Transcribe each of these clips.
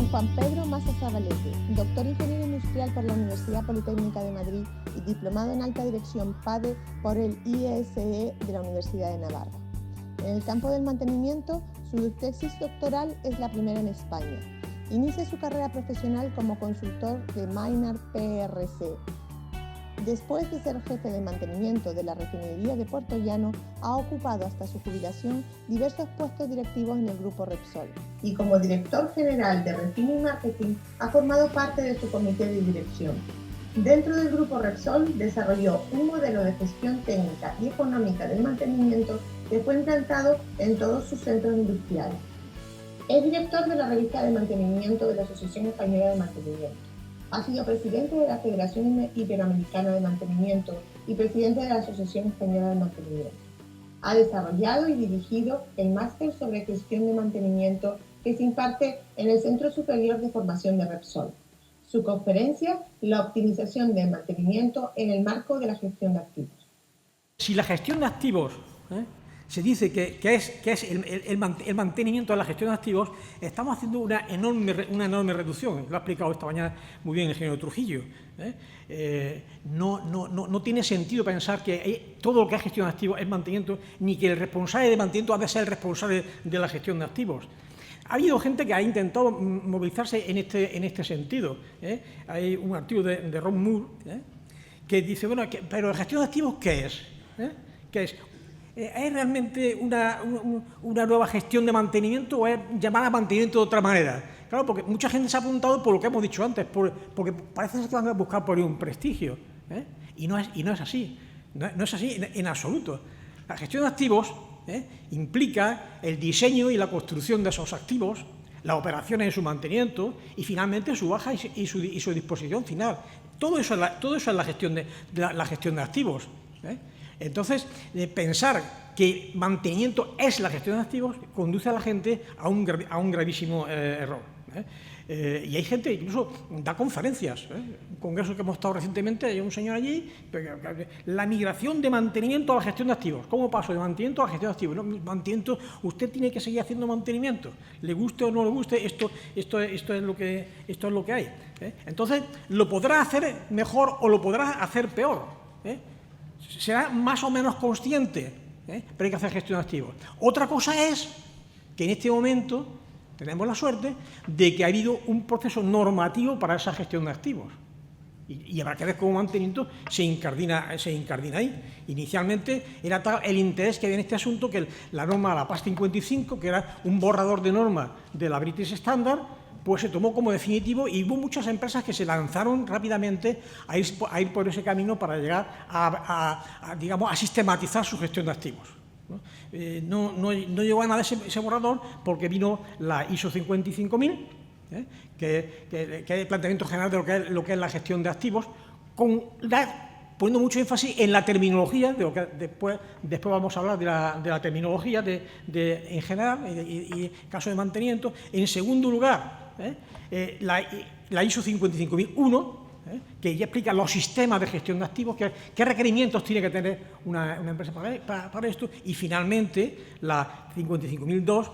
Don Juan Pedro Massa Zabalete, doctor ingeniero industrial por la Universidad Politécnica de Madrid y diplomado en alta dirección PADE por el IESE de la Universidad de Navarra. En el campo del mantenimiento, su tesis doctoral es la primera en España. Inicia su carrera profesional como consultor de Maynard PRC. Después de ser jefe de mantenimiento de la refinería de Puerto Llano, ha ocupado hasta su jubilación diversos puestos directivos en el grupo Repsol. Y como director general de Refino y Marketing, ha formado parte de su comité de dirección. Dentro del grupo Repsol desarrolló un modelo de gestión técnica y económica del mantenimiento que fue implantado en todos sus centros industriales. Es director de la revista de mantenimiento de la Asociación Española de Mantenimiento. Ha sido presidente de la Federación Iberoamericana de Mantenimiento y presidente de la Asociación Española de Mantenimiento. Ha desarrollado y dirigido el máster sobre gestión de mantenimiento que se imparte en el Centro Superior de Formación de Repsol. Su conferencia, la optimización del mantenimiento en el marco de la gestión de activos. Si la gestión de activos se dice que es el mantenimiento de la gestión de activos, estamos haciendo una enorme reducción. Lo ha explicado esta mañana muy bien el ingeniero Trujillo. No tiene sentido pensar que todo lo que es gestión de activos es mantenimiento, ni que el responsable de mantenimiento ha de ser el responsable de la gestión de activos. Ha habido gente que ha intentado movilizarse en este sentido. Hay un artículo de Ron Moore que dice, bueno, pero la gestión de activos, ¿qué es? ¿Qué es? ¿Es realmente una nueva gestión de mantenimiento o es llamada mantenimiento de otra manera? Claro, porque mucha gente se ha apuntado por lo que hemos dicho antes, porque parece que van a buscar por ahí un prestigio, y no es así, no es así en absoluto. La gestión de activos implica el diseño y la construcción de esos activos, las operaciones de su mantenimiento y finalmente su baja y su disposición final. Todo eso es la gestión de activos. Entonces, pensar que mantenimiento es la gestión de activos conduce a la gente a un gravísimo error. Y hay gente, incluso da conferencias. Un congreso que hemos estado recientemente, hay un señor allí, la migración de mantenimiento a la gestión de activos. ¿Cómo paso de mantenimiento a la gestión de activos? No, mantenimiento, usted tiene que seguir haciendo mantenimiento. Le guste o no le guste, esto es lo que hay. Entonces, lo podrá hacer mejor o lo podrá hacer peor. Será más o menos consciente, pero hay que hacer gestión de activos. Otra cosa es que en este momento tenemos la suerte de que ha habido un proceso normativo para esa gestión de activos. Y habrá que ver cómo mantenimiento se incardina ahí. Inicialmente era tal el interés que había en este asunto que la norma, la PAS 55, que era un borrador de norma de la British Standard, pues se tomó como definitivo y hubo muchas empresas que se lanzaron rápidamente a ir por ese camino para llegar a sistematizar su gestión de activos. No llegó a nada ese borrador porque vino la ISO 55000, que es el planteamiento general de lo que es la gestión de activos, poniendo mucho énfasis en la terminología, de lo que después vamos a hablar de la terminología en general y caso de mantenimiento. En segundo lugar, la ISO 55001, que ya explica los sistemas de gestión de activos, qué requerimientos tiene que tener una empresa para esto, y finalmente la 55002,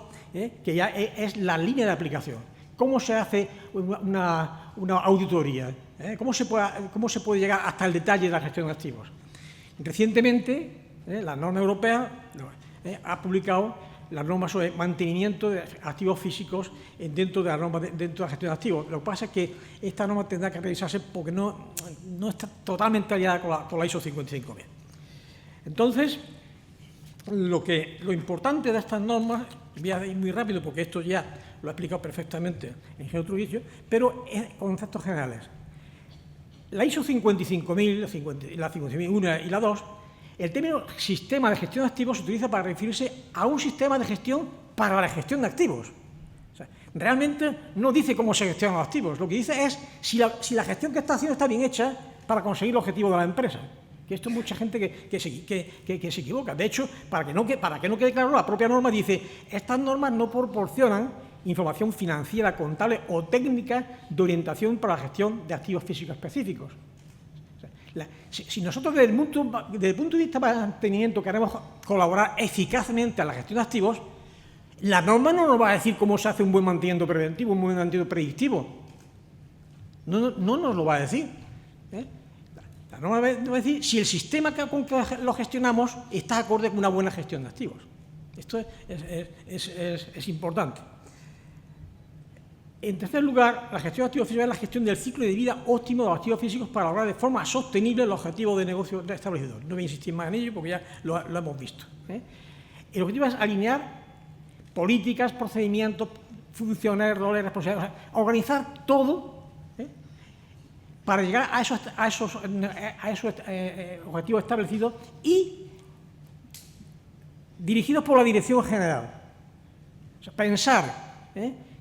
que ya es la línea de aplicación. ¿Cómo se hace una auditoría? ¿Cómo se puede llegar hasta el detalle de la gestión de activos? Recientemente, la norma europea ha publicado las normas sobre mantenimiento de activos físicos dentro de la gestión de activos. Lo que pasa es que esta norma tendrá que revisarse porque no está totalmente aliada con la ISO 55000. Entonces, lo importante de estas normas, voy a ir muy rápido porque esto ya lo ha explicado perfectamente el ingeniero Trujillo, pero en conceptos generales. La ISO 55000, la 55001 y la 2, el término sistema de gestión de activos se utiliza para referirse a un sistema de gestión para la gestión de activos. O sea, realmente no dice cómo se gestionan los activos, lo que dice es si la gestión que está haciendo está bien hecha para conseguir el objetivo de la empresa. Que esto hay mucha gente que se equivoca. De hecho, para que no quede claro, la propia norma dice: estas normas no proporcionan información financiera, contable o técnica de orientación para la gestión de activos físicos específicos. Si nosotros desde el punto de vista de mantenimiento queremos colaborar eficazmente a la gestión de activos, La norma no nos va a decir cómo se hace un buen mantenimiento preventivo, un buen mantenimiento predictivo. No nos lo va a decir. La norma nos va a decir si el sistema con que lo gestionamos está acorde con una buena gestión de activos. Esto es importante. En tercer lugar, la gestión de activos físicos es la gestión del ciclo de vida óptimo de los activos físicos para lograr de forma sostenible los objetivos de negocio establecidos. No voy a insistir más en ello porque ya lo hemos visto. El objetivo es alinear políticas, procedimientos, funciones, roles, responsabilidades, organizar todo para llegar a esos objetivos establecidos y dirigidos por la dirección general. O sea, pensar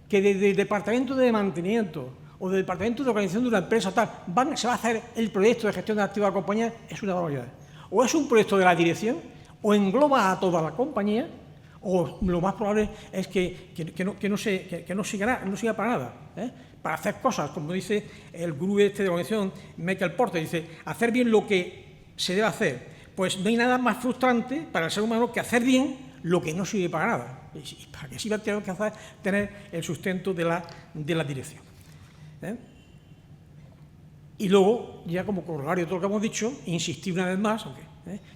que desde el departamento de mantenimiento o del departamento de organización de una empresa tal, se va a hacer el proyecto de gestión de activos de la compañía, es una barbaridad. O es un proyecto de la dirección, o engloba a toda la compañía, o lo más probable es que no siga para nada. Para hacer cosas, como dice el gurú de la organización, Michael Porter, dice, hacer bien lo que se debe hacer. Pues no hay nada más frustrante para el ser humano que hacer bien lo que no sirve para nada. Y para que sirva tenemos que tener el sustento de la dirección. Y luego, ya como corolario de todo lo que hemos dicho, insistir una vez más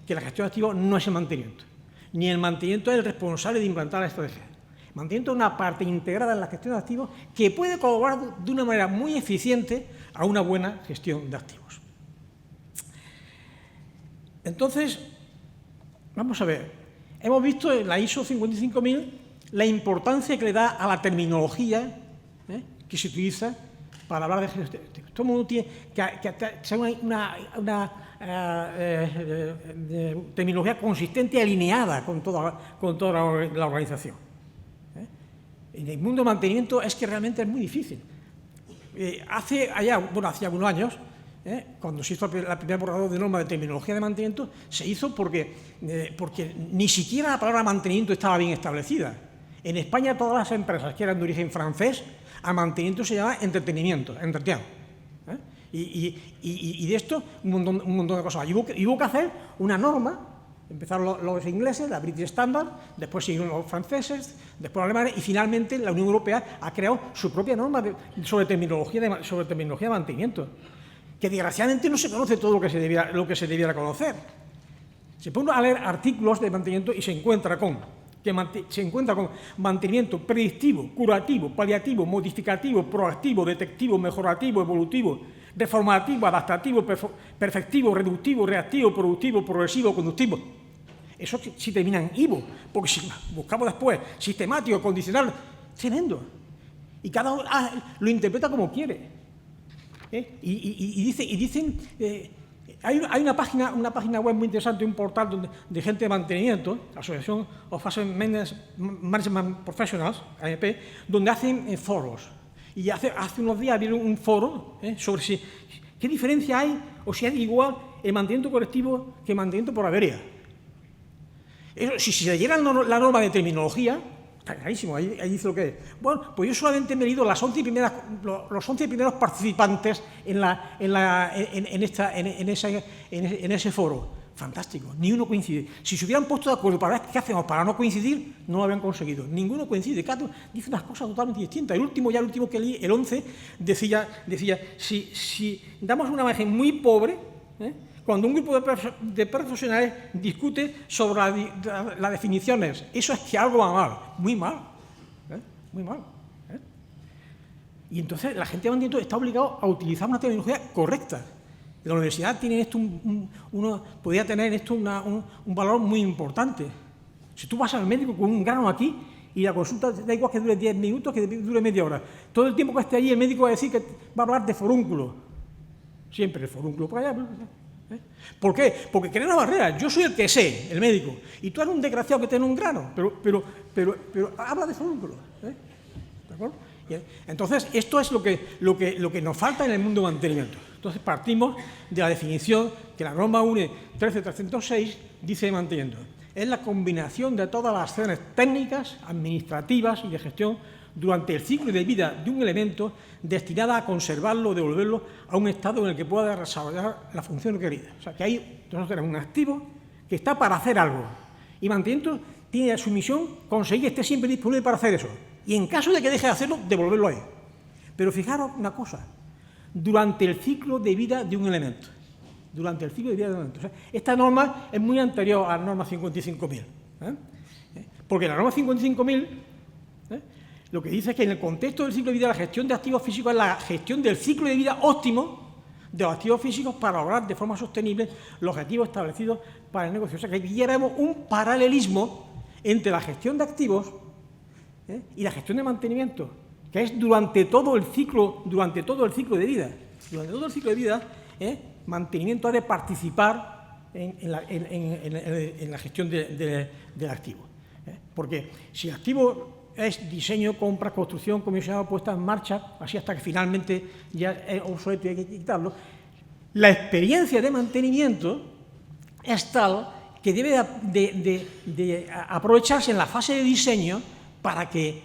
que la gestión de activos no es el mantenimiento. Ni el mantenimiento es el responsable de implantar la estrategia. El mantenimiento es una parte integrada en la gestión de activos que puede colaborar de una manera muy eficiente a una buena gestión de activos. Entonces, vamos a ver, hemos visto en la ISO 55000 la importancia que le da a la terminología que se utiliza para hablar de gestión. Todo el mundo tiene que ser una terminología consistente y alineada con toda la organización. En el mundo del mantenimiento es que realmente es muy difícil. Hace algunos años, cuando se hizo la primera borrador de norma de terminología de mantenimiento, se hizo porque ni siquiera la palabra mantenimiento estaba bien establecida. En España todas las empresas que eran de origen francés, al mantenimiento se llama entretenimiento. Y de esto un montón de cosas. Y hubo que hacer una norma. Empezaron los ingleses, la British Standard, después siguieron los franceses, después los alemanes y finalmente la Unión Europea ha creado su propia norma sobre terminología de mantenimiento, que desgraciadamente no se conoce todo lo que se debiera conocer. Se pone a leer artículos de mantenimiento y se encuentra con mantenimiento predictivo, curativo, paliativo, modificativo, proactivo, detectivo, mejorativo, evolutivo, reformativo, adaptativo, perfectivo, reductivo, reactivo, productivo, progresivo, conductivo. Eso sí termina en IVO, porque si buscamos después sistemático, condicional, tremendo. Y cada uno lo interpreta como quiere. Y dicen, hay una página web muy interesante, un portal de gente de mantenimiento, Association of Asset Management Professionals, AMP, donde hacen foros. Y hace unos días había un foro sobre qué diferencia hay o si es igual el mantenimiento colectivo que el mantenimiento por avería. Eso, si se leyera la norma de terminología, está clarísimo, ahí dice lo que es. Bueno, pues yo solamente me he leído los 11 primeros participantes en ese foro. Fantástico, ni uno coincide. Si se hubieran puesto de acuerdo para ver qué hacemos para no coincidir, no lo habían conseguido. Ninguno coincide, cada uno dice unas cosas totalmente distintas. El último que leí, el 11, decía si damos una imagen muy pobre, cuando un grupo de profesionales discute sobre las definiciones, eso es que algo va mal, muy mal, muy mal. Y entonces la gente de mantenimiento está obligada a utilizar una terminología correcta. La universidad tiene esto podría tener esto un valor muy importante. Si tú vas al médico con un grano aquí y la consulta da igual que dure 10 minutos que dure media hora, todo el tiempo que esté allí el médico va a decir que va a hablar de forúnculo. Siempre el forúnculo por allá. ¿Por qué? Porque crea una barrera. Yo soy el que sé, el médico, y tú eres un desgraciado que tiene un grano, pero habla de forúnculo. ¿De acuerdo? Entonces, esto es lo que nos falta en el mundo de mantenimiento. Entonces, partimos de la definición que la norma UNE 13306 dice de mantenimiento. Es la combinación de todas las acciones técnicas, administrativas y de gestión durante el ciclo de vida de un elemento destinada a conservarlo o devolverlo a un estado en el que pueda desarrollar la función requerida. O sea, que ahí nosotros tenemos un activo que está para hacer algo. Y mantenimiento tiene su misión conseguir que esté siempre disponible para hacer eso. Y en caso de que deje de hacerlo, devolverlo a él. Pero fijaros una cosa, durante el ciclo de vida de un elemento. Durante el ciclo de vida de un elemento. O sea, esta norma es muy anterior a la norma 55.000. Porque la norma 55.000 lo que dice es que en el contexto del ciclo de vida la gestión de activos físicos es la gestión del ciclo de vida óptimo de los activos físicos para lograr de forma sostenible los objetivos establecidos para el negocio. O sea, que aquí ya vemos un paralelismo entre la gestión de activos y la gestión de mantenimiento, que es durante todo el ciclo de vida. Durante todo el ciclo de vida, mantenimiento ha de participar en la gestión del activo. Porque si el activo es diseño, compra, construcción, comisionado, puesta en marcha, así hasta que finalmente ya es obsoleto y hay que quitarlo, la experiencia de mantenimiento es tal que debe de aprovecharse en la fase de diseño para que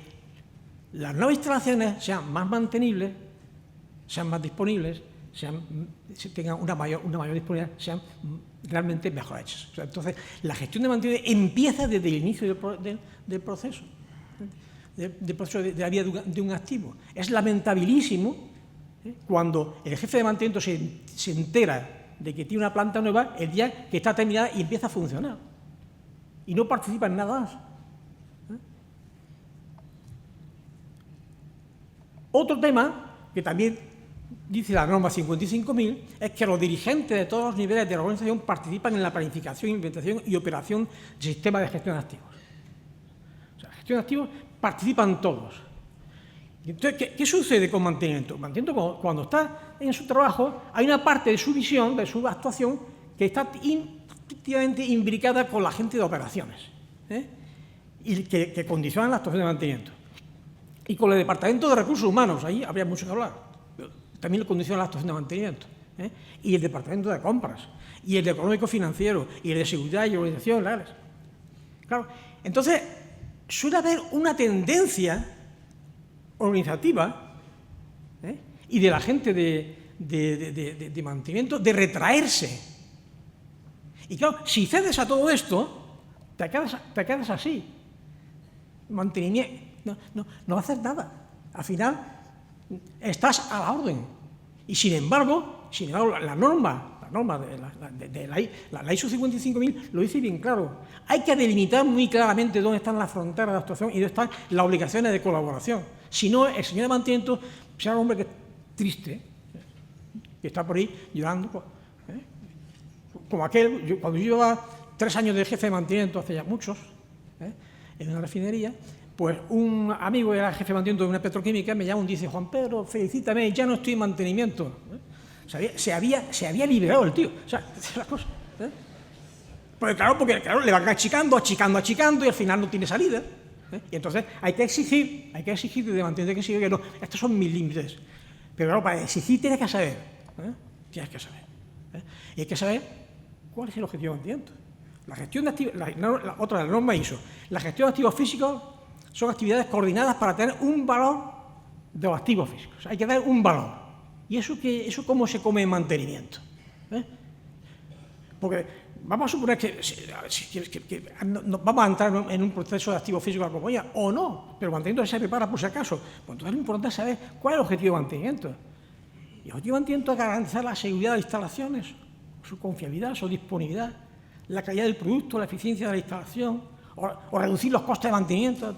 las nuevas instalaciones sean más mantenibles, sean más disponibles, tengan una mayor disponibilidad, sean realmente mejor hechas. O sea, entonces, la gestión de mantenimiento empieza desde el inicio del proceso. Del proceso de la vida de un activo. Es lamentabilísimo cuando el jefe de mantenimiento se entera de que tiene una planta nueva el día que está terminada y empieza a funcionar y no participa en nada más. Otro tema que también dice la norma 55.000 es que los dirigentes de todos los niveles de la organización participan en la planificación, implementación y operación del sistema de gestión de activos. O sea, la gestión de activos participan todos. Entonces, ¿qué sucede con mantenimiento? Mantenimiento, cuando está en su trabajo, hay una parte de su visión, de su actuación, que está íntimamente imbricada con la gente de operaciones, y que condicionan la actuación de mantenimiento. Y con el Departamento de Recursos Humanos, ahí habría mucho que hablar, también le condiciona la actuación de mantenimiento. Y el Departamento de Compras, y el de Económico Financiero, y el de Seguridad y Organización legales. Claro, entonces, suele haber una tendencia organizativa y de la gente de mantenimiento de retraerse. Y claro, si cedes a todo esto, te quedas así. Mantenimiento, no haces nada. Al final, estás a la orden. Y sin embargo la norma de la ISO 55.000 lo dice bien claro. Hay que delimitar muy claramente dónde están las fronteras de actuación y dónde están las obligaciones de colaboración. Si no, el señor de mantenimiento será un hombre que es triste, que está por ahí llorando, como aquel, cuando yo llevaba 3 años de jefe de mantenimiento, hace ya muchos, en una refinería, pues un amigo que era jefe de mantenimiento de una petroquímica me llama y dice: Juan Pedro, felicítame, ya no estoy en mantenimiento. Se había liberado el tío. O sea, es la cosa. Porque claro, le van achicando y al final no tiene salida. Y entonces hay que exigir de mantenimiento que siga que no, estos son mis límites. Pero claro, para exigir tienes que saber. Y hay que saber cuál es el objetivo de mantenimiento. La gestión de activos, la norma ISO, la gestión de activos físicos son actividades coordinadas para tener un valor de los activos físicos. O sea, hay que dar un valor. ¿Y eso cómo se come en mantenimiento? Porque vamos a suponer que vamos a entrar en un proceso de activos físicos como ella, o no, pero el mantenimiento se prepara por si acaso. Pues entonces lo importante es saber cuál es el objetivo de mantenimiento. Y el objetivo de mantenimiento es garantizar la seguridad de las instalaciones, su confiabilidad, su disponibilidad, la calidad del producto, la eficiencia de la instalación, o reducir los costes de mantenimiento,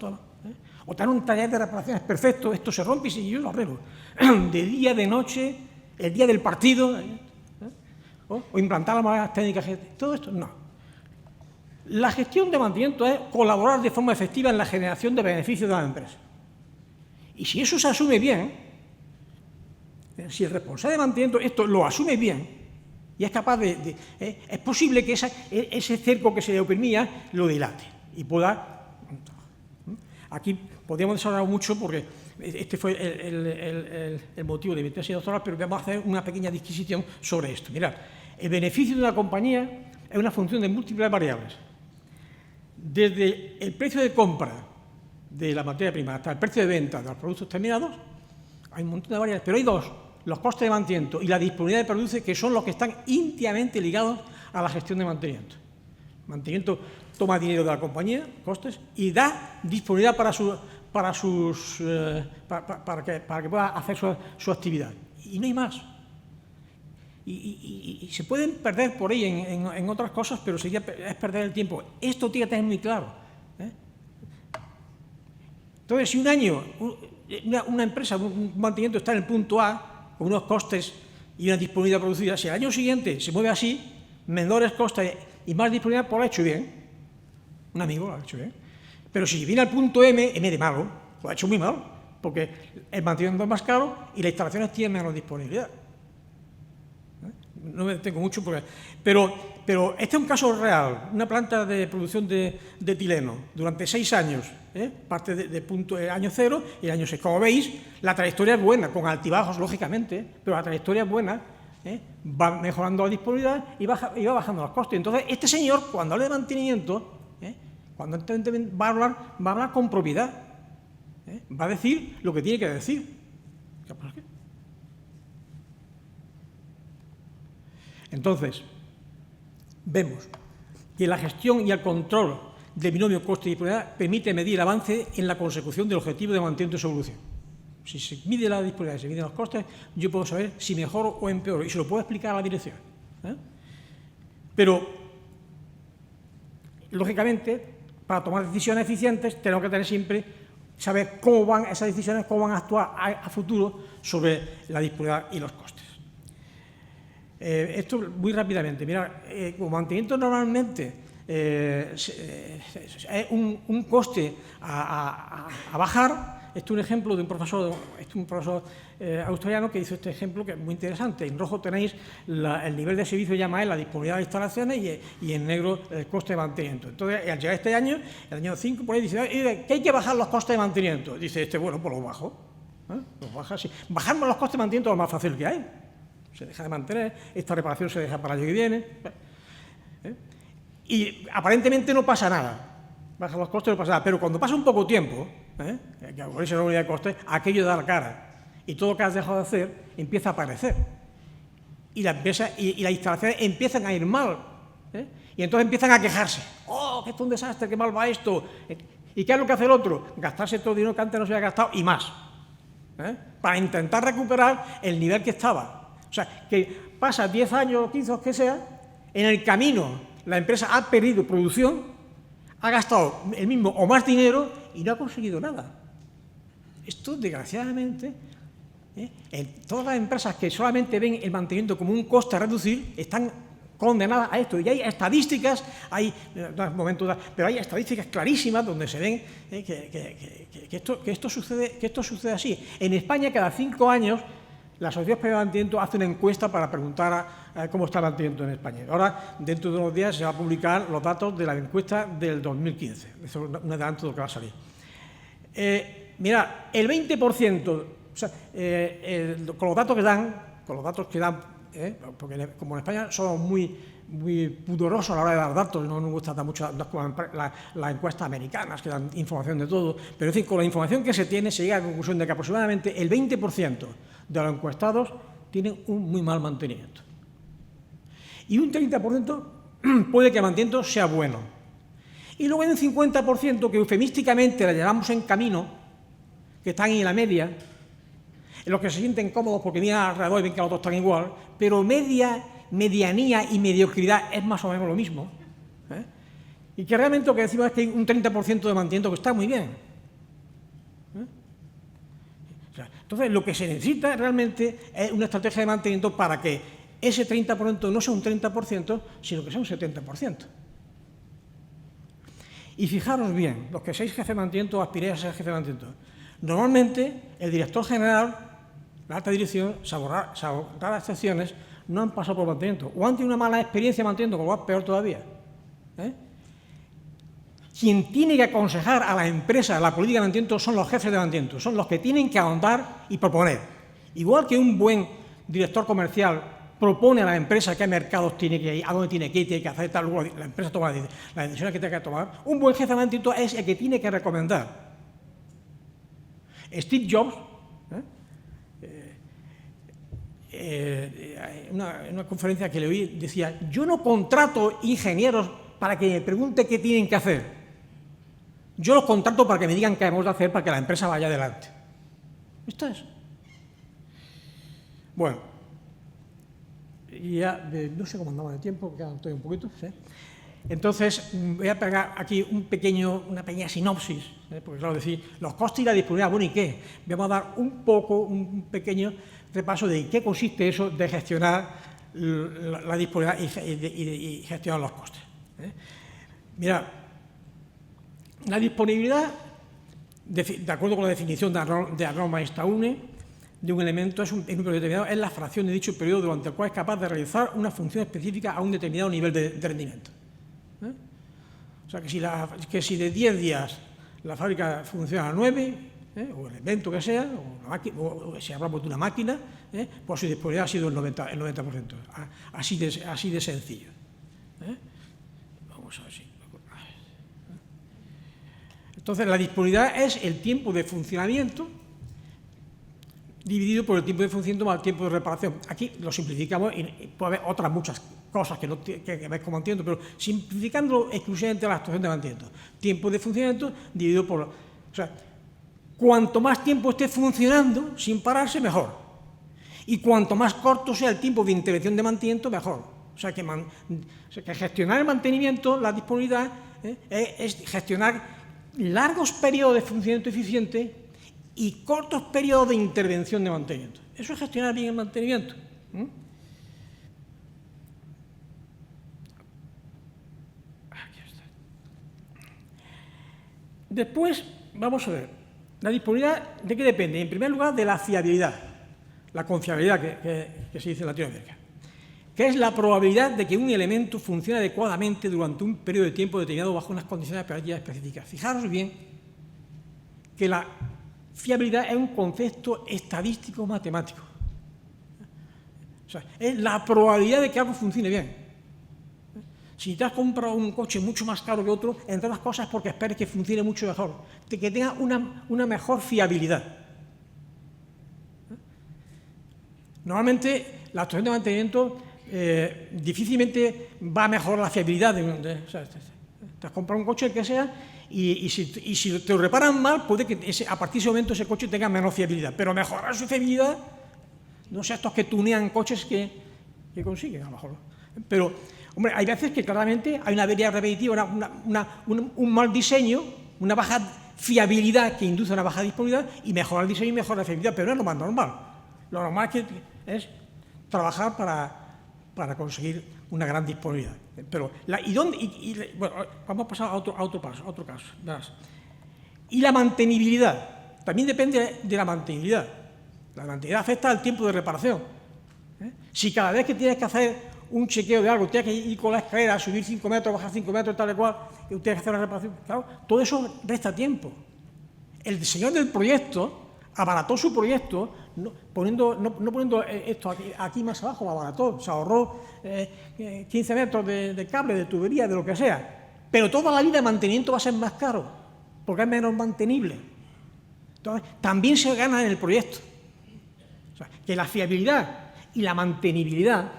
o tener un taller de reparaciones perfecto, esto se rompe y yo lo arreglo. De día, de noche, el día del partido, o implantar las nuevas técnicas, todo esto, no. La gestión de mantenimiento es colaborar de forma efectiva en la generación de beneficios de la empresa. Y si eso se asume bien, si el responsable de mantenimiento esto lo asume bien, y es capaz es posible que ese cerco que se le oprimía lo dilate y pueda... Aquí podríamos desarrollar mucho porque este fue el motivo de mi tesis doctoral, pero vamos a hacer una pequeña disquisición sobre esto. Mirad, el beneficio de una compañía es una función de múltiples variables. Desde el precio de compra de la materia prima hasta el precio de venta de los productos terminados, hay un montón de variables, pero hay dos: los costes de mantenimiento y la disponibilidad de productos, que son los que están íntimamente ligados a la gestión de mantenimiento. Mantenimiento toma dinero de la compañía, costes, y da disponibilidad para que pueda hacer su actividad. Y no hay más. Y se pueden perder por ahí en otras cosas, pero sería es perder el tiempo. Esto tiene que tener muy claro. Entonces, si un año una empresa, un mantenimiento está en el punto A, con unos costes y una disponibilidad producida, si el año siguiente se mueve así, menores costes y más disponibilidad, pues lo ha hecho bien. Un amigo lo ha hecho bien. Pero si viene al punto M de malo, lo ha hecho muy mal, porque el mantenimiento es más caro y las instalaciones tienen menos disponibilidad. No me detengo mucho, pero este es un caso real. Una planta de producción de etileno durante 6 años, parte de punto año 0 y el año 6. Como veis, la trayectoria es buena, con altibajos, lógicamente, pero la trayectoria es buena, va mejorando la disponibilidad y va bajando los costes. Entonces, este señor, cuando habla de mantenimiento, cuando va a hablar con propiedad, va a decir lo que tiene que decir. ¿Por qué? Entonces, vemos que la gestión y el control del binomio coste y disponibilidad permite medir el avance en la consecución del objetivo de mantenimiento y su evolución. Si se mide la disponibilidad y se miden los costes, yo puedo saber si mejoro o empeoro, y se lo puedo explicar a la dirección. Pero, lógicamente, para tomar decisiones eficientes, tenemos que tener siempre saber cómo van esas decisiones, cómo van a actuar a futuro sobre la disponibilidad y los costes. Esto muy rápidamente. Mira, como mantenimiento normalmente es un coste a bajar. Esto es un ejemplo de un profesor australiano que hizo este ejemplo que es muy interesante. En rojo tenéis el nivel de servicio llama la disponibilidad de instalaciones y en negro el coste de mantenimiento. Entonces, al llegar este año, el año 5, por ahí dice que hay que bajar los costes de mantenimiento. Dice bueno, pues los bajo. Los baja así. Bajarnos los costes de mantenimiento es lo más fácil que hay. Se deja de mantener, esta reparación se deja para el año que viene. Y aparentemente no pasa nada. Bajan los costes, no pasa nada. Pero cuando pasa un poco tiempo, que acordáis la unidad de costes, aquello da la cara. Y todo lo que has dejado de hacer empieza a aparecer. Y la empresa y las instalaciones empiezan a ir mal. Y entonces empiezan a quejarse. ¡Oh, que esto es un desastre, qué mal va esto! ¿Y qué es lo que hace el otro? Gastarse todo el dinero que antes no se había gastado y más. Para intentar recuperar el nivel que estaba. O sea, que pasa 10 años, 15 o que sea, en el camino la empresa ha perdido producción, ha gastado el mismo o más dinero y no ha conseguido nada. Esto, desgraciadamente, en todas las empresas que solamente ven el mantenimiento como un coste a reducir, están condenadas a esto. Y hay estadísticas, pero hay estadísticas clarísimas donde se ven que esto sucede así. En España, cada 5 años, la Sociedad Española de Mantenimiento hace una encuesta para preguntar cómo está el mantenimiento en España. Ahora, dentro de unos días, se va a publicar los datos de la encuesta del 2015. Eso es un adelanto de lo que va a salir. Mirad, el 20%, o sea, con los datos que dan, porque como en España somos muy pudorosos a la hora de dar datos, no nos gusta dar mucho las encuestas americanas que dan información de todo, pero es decir, con la información que se tiene se llega a la conclusión de que aproximadamente el 20% de los encuestados tienen un muy mal mantenimiento. Y un 30% puede que el mantenimiento sea bueno. Y luego hay un 50% que eufemísticamente la llevamos en camino, que están en la media, en los que se sienten cómodos porque miran alrededor y ven que los otros están igual, pero medianía y mediocridad es más o menos lo mismo. Y que realmente lo que decimos es que hay un 30% de mantenimiento que está muy bien. Entonces, lo que se necesita realmente es una estrategia de mantenimiento para que ese 30% no sea un 30%, sino que sea un 70%. Y fijaros bien, los que seáis jefe de mantenimiento o aspiréis a ser jefe de mantenimiento, normalmente el director general, la alta dirección, salvo raras excepciones, no han pasado por mantenimiento, o han tenido una mala experiencia de mantenimiento, con lo cual peor todavía. Quien tiene que aconsejar a la empresa la política de mantenimiento son los jefes de mantenimiento, son los que tienen que ahondar y proponer. Igual que un buen director comercial propone a la empresa qué mercados tiene que ir, a dónde tiene que hacer tal, luego la empresa toma las decisiones que tiene que tomar, un buen jefe de mantenimiento es el que tiene que recomendar. Steve Jobs, en una conferencia que le oí, decía: yo no contrato ingenieros para que me pregunte qué tienen que hacer. Yo los contrato para que me digan qué debemos de hacer para que la empresa vaya adelante. Esto es. Bueno, y ya no sé cómo andamos de tiempo, queda todavía un poquito, ¿sí? Entonces, voy a pegar aquí una pequeña sinopsis, porque claro, decir, los costes y la disponibilidad, bueno, ¿y qué? Vamos a dar un pequeño repaso de qué consiste eso de gestionar la disponibilidad y gestionar los costes. Mira, la disponibilidad, de acuerdo con la definición de la norma ESTA-UNE, de un elemento es un número determinado, es la fracción de dicho periodo durante el cual es capaz de realizar una función específica a un determinado nivel de rendimiento. O sea, que si de 10 días la fábrica funciona a 9, o el evento que sea, o si hablamos de una máquina, pues su disponibilidad ha sido el 90%. Así de sencillo. Vamos a ver si... Entonces, la disponibilidad es el tiempo de funcionamiento dividido por el tiempo de funcionamiento más el tiempo de reparación. Aquí lo simplificamos y puede haber otras muchas cosas que ves como mantenimiento, pero simplificándolo exclusivamente a la actuación de mantenimiento. Tiempo de funcionamiento dividido por... O sea, cuanto más tiempo esté funcionando sin pararse, mejor. Y cuanto más corto sea el tiempo de intervención de mantenimiento, mejor. O sea, que gestionar el mantenimiento, la disponibilidad, es gestionar largos periodos de funcionamiento eficiente y cortos periodos de intervención de mantenimiento. Eso es gestionar bien el mantenimiento. Aquí está. Después, vamos a ver, la disponibilidad, ¿de qué depende? En primer lugar, de la fiabilidad, la confiabilidad que se dice en Latinoamérica, que es la probabilidad de que un elemento funcione adecuadamente durante un periodo de tiempo determinado bajo unas condiciones operativas específicas. Fijaros bien que la fiabilidad es un concepto estadístico matemático. O sea, es la probabilidad de que algo funcione bien. Si te has comprado un coche mucho más caro que otro, entre otras cosas porque esperes que funcione mucho mejor, que tenga una mejor fiabilidad. Normalmente, la actuación de mantenimiento difícilmente va a mejorar la fiabilidad. O sea, te has comprado un coche, el que sea, y si te lo reparan mal, puede que a partir de ese momento ese coche tenga menos fiabilidad. Pero mejorar su fiabilidad, no sé, estos que tunean coches que consiguen, a lo mejor. Pero, hombre, hay veces que claramente hay una avería repetitiva, un mal diseño, una baja fiabilidad que induce a una baja disponibilidad, y mejorar el diseño y mejorar la fiabilidad, pero no es lo más normal. Lo normal es trabajar para conseguir una gran disponibilidad. Pero, bueno, vamos a pasar a otro caso. ¿Verdad? Y la mantenibilidad, también depende de la mantenibilidad. La mantenibilidad afecta al tiempo de reparación. Si cada vez que tienes que hacer un chequeo de algo, tienes que ir con la escalera, subir 5 metros, bajar 5 metros, tal y cual, y tienes que hacer una reparación, claro, todo eso resta tiempo. El diseñador del proyecto abarató su proyecto no poniendo esto aquí más abajo, lo abarató, se ahorró 15 metros de cable, de tubería, de lo que sea, pero toda la vida de mantenimiento va a ser más caro, porque es menos mantenible. Entonces, también se gana en el proyecto. O sea, que la fiabilidad y la mantenibilidad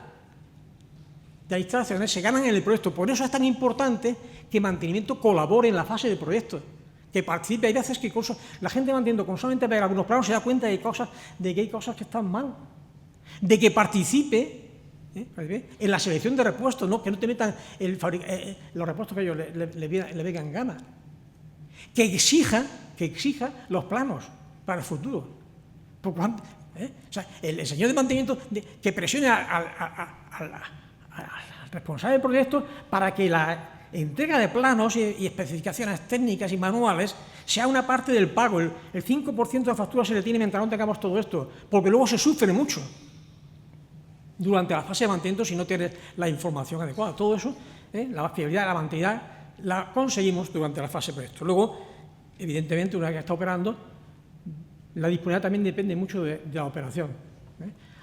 de las instalaciones se ganan en el proyecto. Por eso es tan importante que mantenimiento colabore en la fase de proyecto, que participe. Hay veces que la gente mantiendo constantemente ver algunos planos se da cuenta de que hay cosas que están mal, de que participe en la selección de repuestos, ¿no? Que no te metan los repuestos que ellos le vengan gana, que exija los planos para el futuro. O sea, el señor de mantenimiento que presione al responsable del proyecto para que la entrega de planos y especificaciones técnicas y manuales sea una parte del pago. El 5% de factura se le tiene mientras no tengamos todo esto, porque luego se sufre mucho durante la fase de mantenimiento si no tienes la información adecuada. Todo eso, la fiabilidad, la mantenibilidad, la conseguimos durante la fase de proyecto. Luego, evidentemente, una vez que está operando, la disponibilidad también depende mucho de la operación.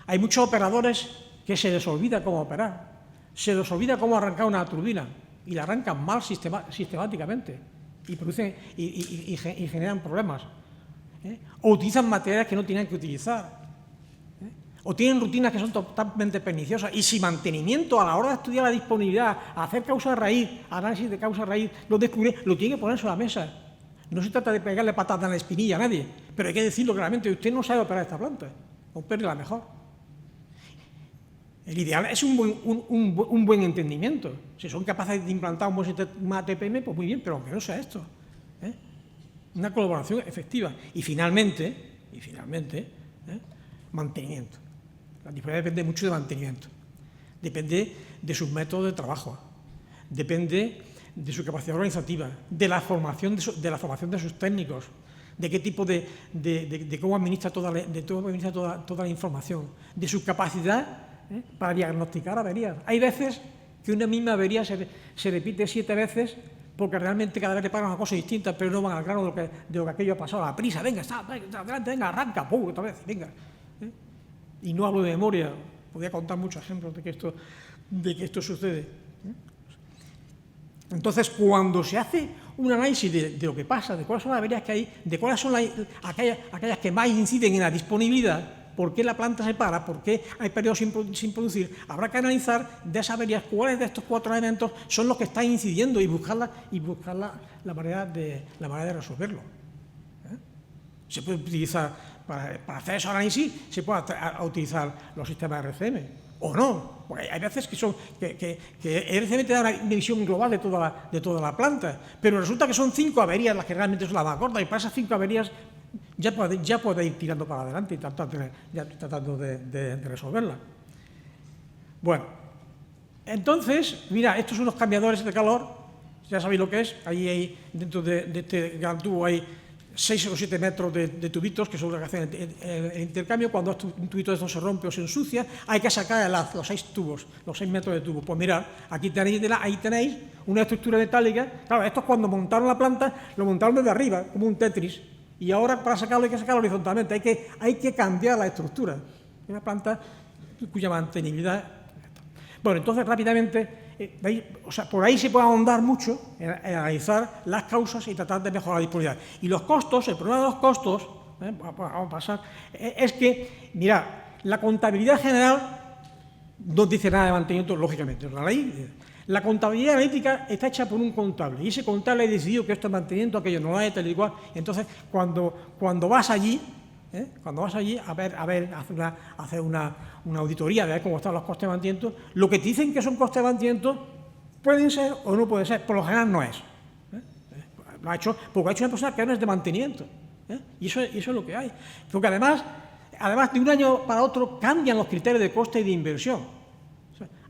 Hay muchos operadores que se les olvida cómo operar, se les olvida cómo arrancar una turbina, y la arrancan mal sistemáticamente y producen y generan problemas. O utilizan materiales que no tienen que utilizar. o tienen rutinas que son totalmente perniciosas, y si mantenimiento a la hora de estudiar la disponibilidad, hacer causa-raíz, análisis de causa-raíz, lo descubre, lo tiene que poner sobre la mesa. No se trata de pegarle patadas en la espinilla a nadie, pero hay que decirlo claramente, usted no sabe operar esta planta, opérela mejor. El ideal es un buen entendimiento. Si son capaces de implantar un buen sistema TPM, pues muy bien, pero aunque no sea esto. Una colaboración efectiva. Y finalmente, mantenimiento. La disponibilidad depende mucho de mantenimiento. Depende de sus métodos de trabajo. Depende de su capacidad organizativa, de la formación de sus técnicos, de qué tipo de cómo administra toda la información, de su capacidad para diagnosticar averías. Hay veces que una misma avería se repite 7 veces porque realmente cada vez le pagan una cosa distinta, pero no van al grano de lo que aquello ha pasado. A la prisa, venga, adelante, venga, arranca, ¡pum!, otra vez, venga. Y no hablo de memoria, podría contar muchos ejemplos de que esto sucede. Entonces, cuando se hace un análisis de lo que pasa, de cuáles son las averías que hay, de cuáles son aquellas que más inciden en la disponibilidad, por qué la planta se para, por qué hay periodos sin producir, habrá que analizar de esas averías cuáles de estos 4 elementos son los que están incidiendo y buscar la manera de resolverlo. Se puede utilizar, para hacer esos análisis, se puede utilizar los sistemas RCM, o no, porque hay veces que RCM te da una visión global de toda la planta, pero resulta que son 5 averías las que realmente son las más gordas, y para esas 5 averías ya puede ir tirando para adelante y tratando de resolverla. Bueno, entonces, mira, estos son los cambiadores de calor, ya sabéis lo que es, ahí dentro de este gran tubo hay 6 o 7 metros de tubitos, que son los que hacen el intercambio. Cuando un tubito de estos se rompe o se ensucia, hay que sacar los 6 tubos, los 6 metros de tubo. Pues mirad, ahí tenéis una estructura metálica. Claro, esto es cuando montaron la planta, lo montaron desde arriba, como un Tetris, y ahora para sacarlo hay que sacarlo horizontalmente, hay que cambiar la estructura. Una planta cuya mantenibilidad... Bueno, entonces rápidamente... por ahí se puede ahondar mucho en analizar las causas y tratar de mejorar la disponibilidad. Y los costos, el problema de los costos, vamos a pasar, es que, mirad, la contabilidad general no dice nada de mantenimiento, lógicamente. La contabilidad analítica está hecha por un contable, y ese contable ha decidido que esto es mantenimiento, aquello no es, tal y cual. Entonces, cuando vas allí, a hacer una auditoría de ver cómo están los costes de mantenimiento, lo que te dicen que son costes de mantenimiento pueden ser o no pueden ser, por lo general no es. Porque ha hecho una persona que no es de mantenimiento. Y eso es lo que hay. Porque además de un año para otro cambian los criterios de coste y de inversión.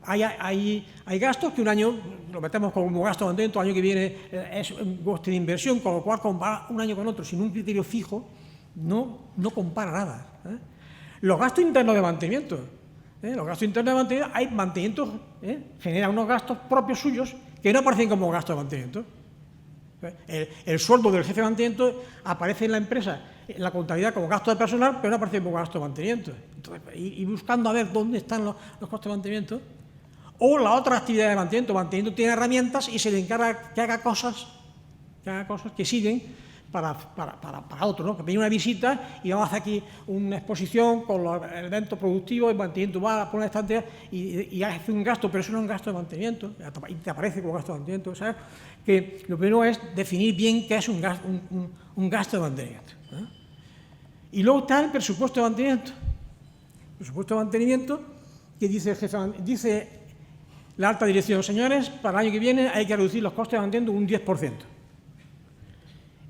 Hay gastos que un año lo metemos como gasto de mantenimiento, el año que viene es un coste de inversión, con lo cual comparar un año con otro sin un criterio fijo no compara nada. Los gastos internos de mantenimiento. Hay mantenimientos, generan unos gastos propios suyos que no aparecen como gastos de mantenimiento. El sueldo del jefe de mantenimiento aparece en la empresa, en la contabilidad como gasto de personal, pero no aparece como gasto de mantenimiento. Entonces, y buscando a ver dónde están los costes de mantenimiento. O la otra actividad de mantenimiento. Mantenimiento tiene herramientas y se le encarga que haga cosas que siguen para otro, ¿no? Que viene una visita y vamos a hacer aquí una exposición con los elementos productivos, el mantenimiento va a poner estantería y hace un gasto, pero eso no es un gasto de mantenimiento, y te aparece como gasto de mantenimiento. ¿Sabes? Que lo primero es definir bien qué es un gasto de mantenimiento. Y luego está el presupuesto de mantenimiento. El presupuesto de mantenimiento que dice el jefe, dice la alta dirección: señores, para el año que viene hay que reducir los costes de mantenimiento un 10%.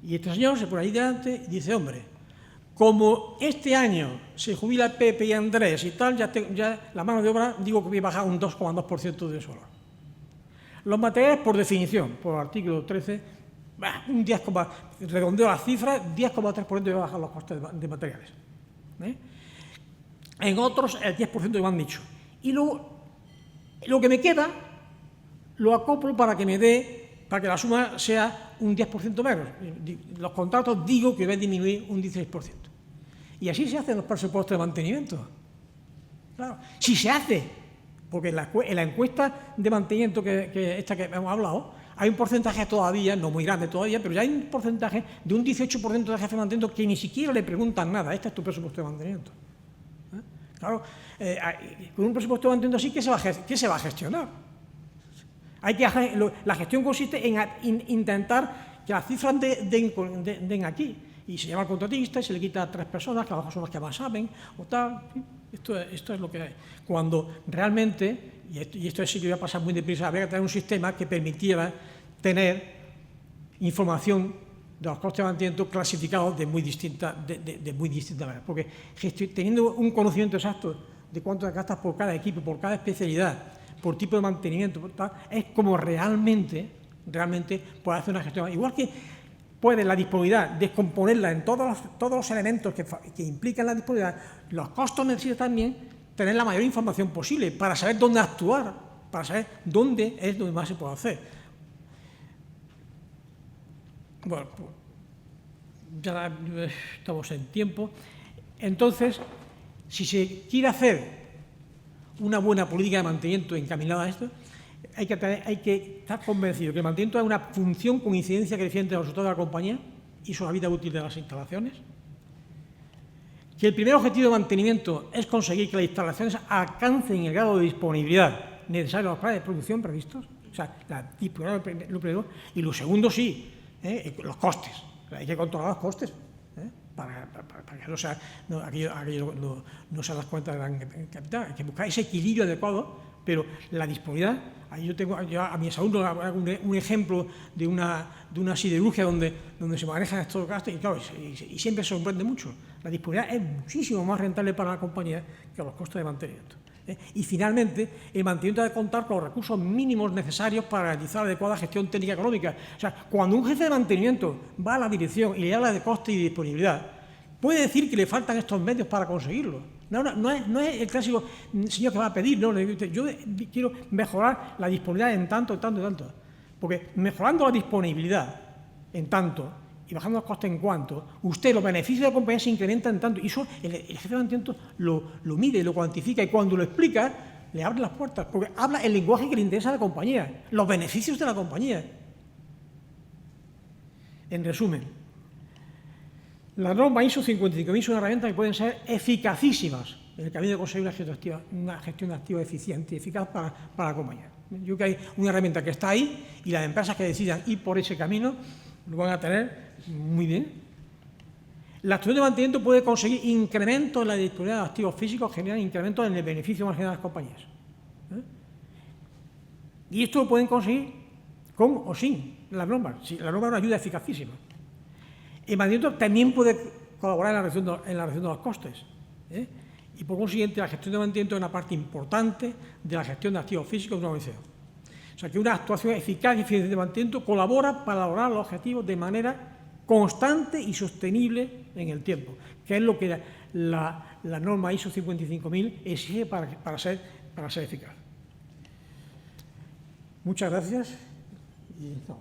Y este señor se pone ahí delante y dice: hombre, como este año se jubila Pepe y Andrés y tal, ya la mano de obra digo que voy a bajar un 2,2% de su valor. Los materiales, por definición, por el artículo 13, un 10, redondeo las cifras, 10,3% voy a bajar los costes de materiales. En otros, el 10% me han dicho. Y luego, lo que me queda, lo acoplo para que la suma sea un 10% menos. Los contratos digo que va a disminuir un 16%. Y así se hacen los presupuestos de mantenimiento. Claro, si se hace, porque en la encuesta de mantenimiento que hemos hablado, hay un porcentaje todavía, no muy grande todavía, pero ya hay un porcentaje de un 18% de jefes de mantenimiento que ni siquiera le preguntan nada: este es tu presupuesto de mantenimiento. Claro, con un presupuesto de mantenimiento así, ¿qué se va a gestionar? La gestión consiste en intentar que las cifras den aquí. Y se llama al contratista y se le quita a 3 personas, que a lo mejor son las que más saben, o tal. Esto es lo que hay. Cuando realmente, y esto sí que iba a pasar muy deprisa, había que tener un sistema que permitiera tener información de los costes de mantenimiento clasificados de muy distinta manera. Porque teniendo un conocimiento exacto de cuánto gastas por cada equipo, por cada especialidad, por tipo de mantenimiento, es como realmente puede hacer una gestión. Igual que puede la disponibilidad descomponerla en todos los elementos que implican la disponibilidad, los costos necesitan también tener la mayor información posible para saber dónde actuar, para saber dónde es donde más se puede hacer. Bueno, pues ya estamos en tiempo. Entonces, si se quiere hacer una buena política de mantenimiento encaminada a esto, hay que estar convencido que el mantenimiento es una función con incidencia creciente en los resultados de la compañía y sobre la vida útil de las instalaciones. Que el primer objetivo de mantenimiento es conseguir que las instalaciones alcancen el grado de disponibilidad necesario a los planes de producción previstos. O sea, la disponibilidad lo primero. Y lo segundo, sí, los costes. Hay que controlar los costes. Para que no sea, aquello no sean las cuentas de gran capital. Hay que buscar ese equilibrio adecuado, pero la disponibilidad. Ahí yo a mis alumnos hago un ejemplo de una siderurgia donde se manejan estos gastos y, claro, y siempre se sorprende mucho. La disponibilidad es muchísimo más rentable para la compañía que los costos de mantenimiento. Y finalmente, el mantenimiento debe contar con los recursos mínimos necesarios para garantizar la adecuada gestión técnica económica. O sea, cuando un jefe de mantenimiento va a la dirección y le habla de coste y disponibilidad, puede decir que le faltan estos medios para conseguirlo. No es el clásico señor que va a pedir, no, yo quiero mejorar la disponibilidad en tanto, tanto y tanto. Porque mejorando la disponibilidad en tanto y bajando los costes en cuanto, los beneficios de la compañía se incrementan en tanto. Y eso el jefe de mantenimiento lo mide, lo cuantifica y cuando lo explica, le abre las puertas. Porque habla el lenguaje que le interesa a la compañía, los beneficios de la compañía. En resumen, la norma ISO 55000 son herramientas que pueden ser eficacísimas en el camino de conseguir una gestión de activos eficiente y eficaz para la compañía. Yo creo que hay una herramienta que está ahí y las empresas que decidan ir por ese camino lo van a tener muy bien. La actuación de mantenimiento puede conseguir incrementos en la disponibilidad de activos físicos, generar incrementos en el beneficio marginal de las compañías. Y esto lo pueden conseguir con o sin la norma. La norma es una ayuda eficacísima. El mantenimiento también puede colaborar en la reducción de los costes. Y por consiguiente, la gestión de mantenimiento es una parte importante de la gestión de activos físicos de una organización. O sea, que una actuación eficaz y eficiente de mantenimiento colabora para lograr los objetivos de manera constante y sostenible en el tiempo, que es lo que la norma ISO 55000 exige para ser eficaz. Muchas gracias. Y no.